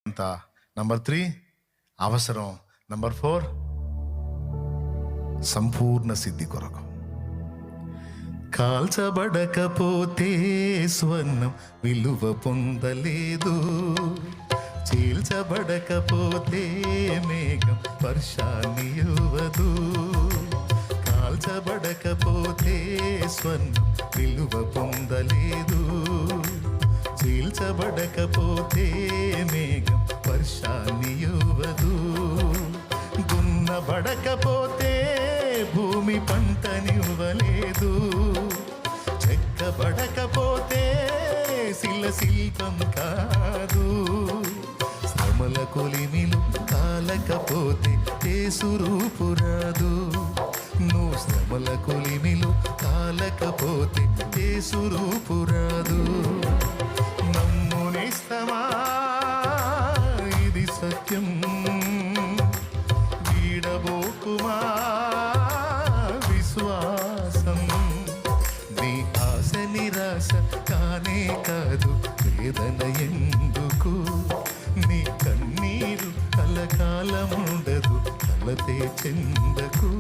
అంత. నంబర్ 3 అవసరం. నంబర్ 4 సంపూర్ణ సిద్ధి కొరకు. కాల్చబడకపోతే స్వర్ణం విలువ పొందలేదు, చీల్చబడకపోతే మేఘం వర్షాన్ని ఇవ్వదు. కాల్చబడకపోతే స్వర్ణం విలువ పొందలేదు, చీల్చబడకపోతే మేఘం వర్షాన్ని ఇవ్వదు. దున్నబడకపోతే భూమి పంటనివ్వలేదు, చెక్కబడకపోతే శిల్పం కాదు. శ్రమల కొలిమిలు కాలకపోతే యేసు రూపు రాదు. నువ్వు శ్రమల కొలిమిలు కాలకపోతే యేసు రూపు రాదు. నమ్మునిస్తమా, ఇది సత్యం, వీడబోకుమా విశ్వాసం. నీ ఆశ నిరాశ కానే కాదు, వేదన ఎందుకు? నీ కన్నీరు కలకాలముండదు, కలతే చెందకు.